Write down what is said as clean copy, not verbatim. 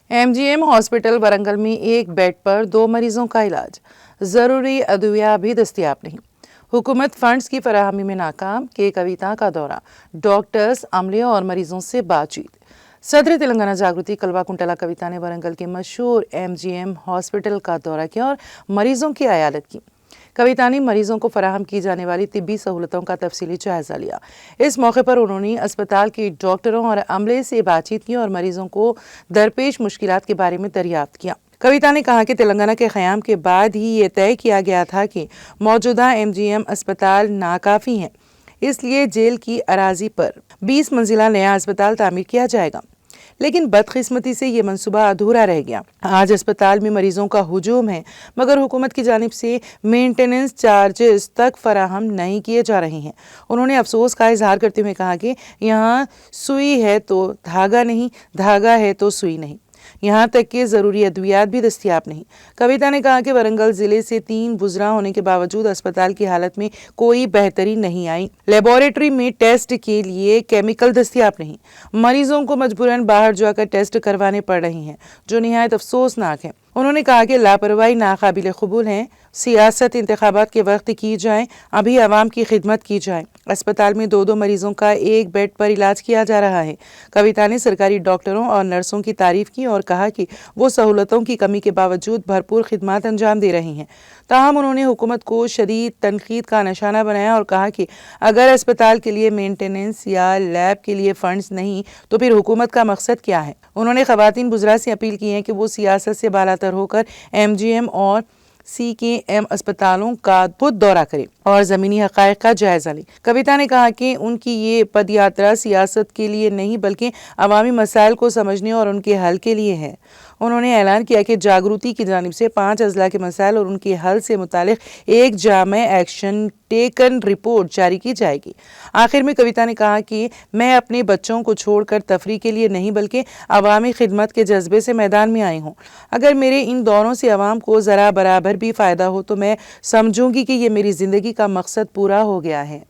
MGM hospital Warangal में एक bed पर 2 मरीजों का इलाज, जरूरी अदविया भी दस्तयाब नहीं। हुकूमत फंड्स की फराहमी में नाकाम। के कविता का दौरा, डॉक्टर्स, अमले और मरीजों से बातचीत। सदर तेलंगाना जागृति कलवा कुंटला कविता ने वरंगल के मशहूर MGM हॉस्पिटल का दौरा किया और मरीजों की अयालत की। कविता ने मरीजों को फराहम की जाने वाली तिब्बी सहूलतों का तफसीली जायजा लिया। इस मौके पर उन्होंने अस्पताल के डॉक्टरों और अमले से बातचीत की और मरीजों को दरपेश मुश्किलात के बारे में दरियाफ्त किया। कविता ने कहा कि तेलंगाना के क़याम के बाद ही ये तय किया गया था कि मौजूदा MGM अस्पताल नाकाफी हैं, इसलिए जेल की अराजी पर 20 मंजिला नया अस्पताल तामीर किया जाएगा, लेकिन बदकिस्मती से ये मंसूबा अधूरा रह गया। आज अस्पताल में मरीजों का हुजूम है, मगर हुकूमत की जानिब से मेंटेनेंस चार्जेस तक फराहम नहीं किए जा रहे हैं। उन्होंने अफसोस का इजहार करते हुए कहा कि यहाँ सुई है तो धागा नहीं, धागा है तो सुई नहीं, यहाँ तक कि ज़रूरी अद्वियात भी दस्तयाब नहीं। कविता ने कहा कि वरंगल ज़िले से 3 गुजरा होने के बावजूद अस्पताल की हालत में कोई बेहतरी नहीं आई। लेबोरेटरी में टेस्ट के लिए केमिकल दस्तयाब नहीं, मरीजों को मजबूरन बाहर जाकर टेस्ट करवाने पड़ रहे हैं, जो निहायत अफसोसनाक है। उन्होंने कहा कि लापरवाही नाकाबिल कबूल है। सियासत इंतखाबात के वक्त की जाए, अभी आवाम की खिदमत की जाए। अस्पताल में 2 मरीजों का एक बेड पर इलाज किया जा रहा है। कविता ने सरकारी डॉक्टरों और नर्सों की तारीफ की और कहा कि वो सहूलतों की कमी के बावजूद भरपूर खिदमत अंजाम दे रहे हैं। ताहम उन्होंने हुकूमत को शदीद तनकीद का निशाना बनाया और कहा कि अगर अस्पताल के लिए मेंटेनेंस या लैब के लिए फंड्स नहीं तो फिर हुकूमत का मकसद क्या है। उन्होंने खवातीन बुज़रा से अपील की है कि वो सियासत से बालातर होकर MGM और CKM अस्पतालों का खुद दौरा करें और ज़मीनी हक़ाइक़ का जायज़ा लें। कविता ने कहा कि उनकी ये पदयात्रा सियासत के लिए नहीं बल्कि अवामी मसाइल को समझने और उनके हल के लिए है। उन्होंने ऐलान किया कि जागृति की जानिब से 5 अजला के मसाइल और उनके हल से मुतालिक एक जामे एक्शन टेकन रिपोर्ट जारी की जाएगी। आखिर में कविता ने कहा कि मैं अपने बच्चों को छोड़कर तफरी के लिए नहीं बल्कि अवामी खिदमत के जज्बे से मैदान में आई हूँ। अगर मेरे इन दौरों से अवाम को ज़रा बराबर भी फ़ायदा हो तो मैं समझूंगी कि ये मेरी ज़िंदगी का मकसद पूरा हो गया है।